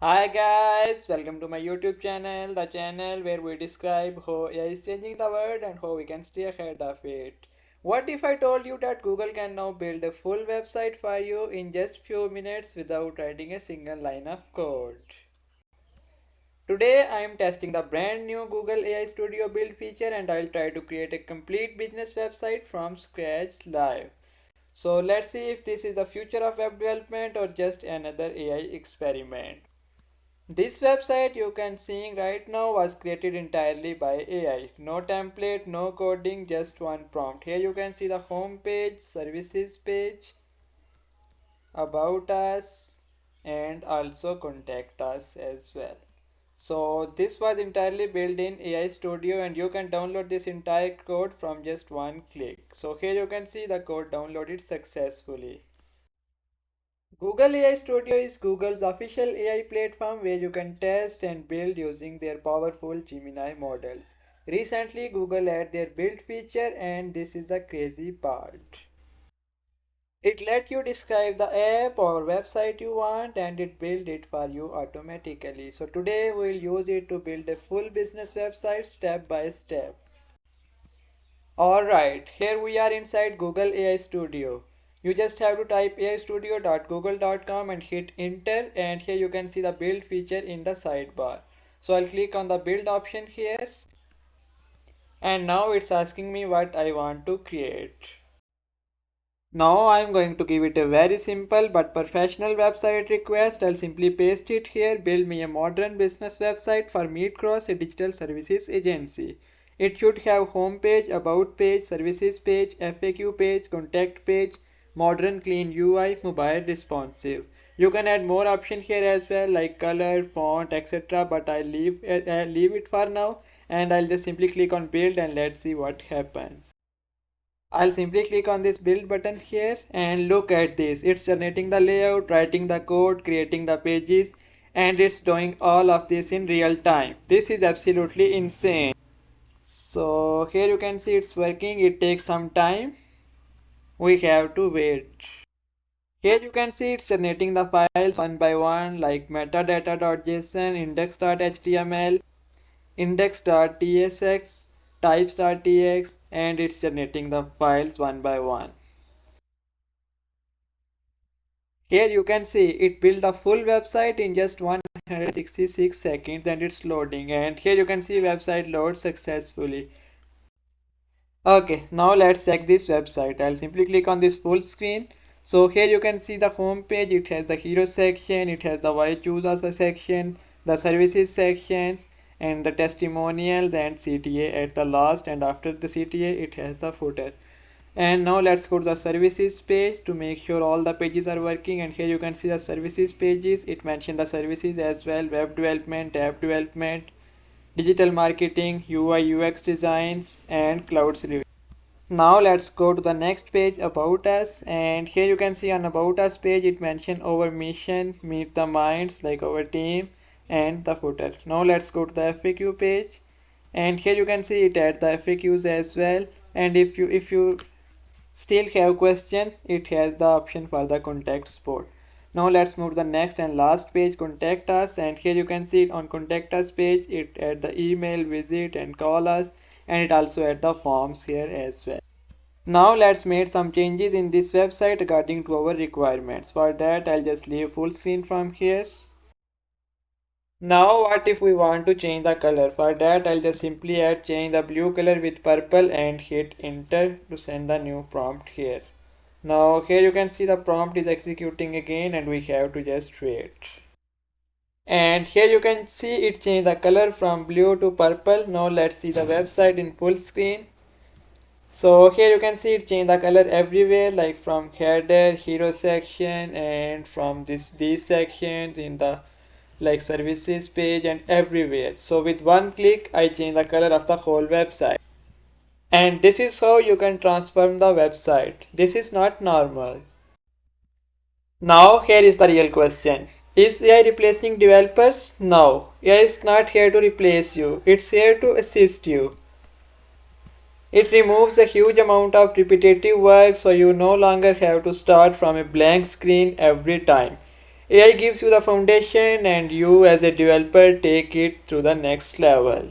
Hi guys, welcome to my YouTube channel, the channel where we describe how AI is changing the world and how we can stay ahead of it. What if I told you that Google can now build a full website for you in just few minutes without writing a single line of code? Today I am testing the brand new Google AI Studio build feature and I'll try to create a complete business website from scratch live. So let's see if this is the future of web development or just another AI experiment. This website you can see right now was created entirely by AI. No template, no coding, just one prompt. Here you can see the home page, services page, about us, and also contact us as well. So this was entirely built in AI Studio and you can download this entire code from just one click. So here you can see the code downloaded successfully. Google AI Studio is Google's official AI platform where you can test and build using their powerful Gemini models. Recently, Google added their build feature, and this is the crazy part. It lets you describe the app or website you want and it builds it for you automatically. So today we'll use it to build a full business website step by step. Alright, here we are inside Google AI Studio. You just have to type aistudio.google.com and hit enter, and here you can see the build feature in the sidebar. So I'll click on the build option here and now it's asking me what I want to create. Now I'm going to give it a very simple but professional website request. I'll simply paste it here. Build me a modern business website for MeetCross, a digital services agency. It should have home page, about page, services page, FAQ page, contact page, modern clean UI, mobile responsive. You can add more options here as well like color, font, etc. But I'll leave it for now and I'll just simply click on build and let's see what happens. I'll simply click on this build button here and look at this. It's generating the layout, writing the code, creating the pages, and it's doing all of this in real time. This is absolutely insane. So here you can see it's working. It takes some time. We have to wait. Here you can see it's generating the files one by one like metadata.json, index.html, index.tsx, types.tx, and it's generating the files one by one. Here you can see it built the full website in just 166 seconds and it's loading, and here you can see website load successfully. Okay, now let's check this website. I'll simply click on this full screen. So here you can see the home page. It has the hero section, it has the why choose us section, the services sections, and the testimonials and CTA at the last, and after the CTA it has the footer. And now let's go to the services page to make sure all the pages are working, and here you can see the services pages. It mentioned the services as well: web development, app development, digital marketing, UI UX designs, and cloud solutions. Now let's go to the next page, about us, and here you can see on about us page it mentioned our mission, meet the minds, like our team, and the footer. Now let's go to the FAQ page, and here you can see it at the FAQs as well. And if you still have questions, it has the option for the contact support. Now let's move to the next and last page, contact us, and here you can see it on contact us page it add the email, visit, and call us, and it also add the forms here as well. Now let's make some changes in this website according to our requirements. For that I'll just leave full screen from here. Now what if we want to change the color? For that I'll just simply add change the blue color with purple and hit enter to send the new prompt here. Now here you can see the prompt is executing again and we have to just wait. And here you can see it changed the color from blue to purple. Now let's see the website in full screen. So here you can see it change the color everywhere, like from header, hero section, and from these sections in the like services page and everywhere. So with one click I change the color of the whole website. And this is how you can transform the website. This is not normal. Now here is the real question. Is AI replacing developers? No. AI is not here to replace you. It's here to assist you. It removes a huge amount of repetitive work, so you no longer have to start from a blank screen every time. AI gives you the foundation and you as a developer take it to the next level.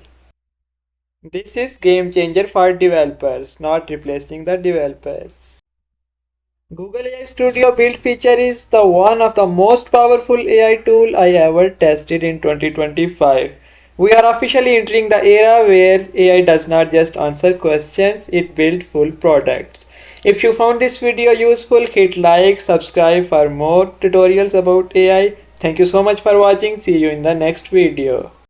This is game changer for developers, not replacing the developers. Google AI Studio Build feature is the one of the most powerful AI tool I ever tested in 2025. We are officially entering the era where AI does not just answer questions, it builds full products. If you found this video useful, hit like, subscribe for more tutorials about AI. Thank you so much for watching. See you in the next video.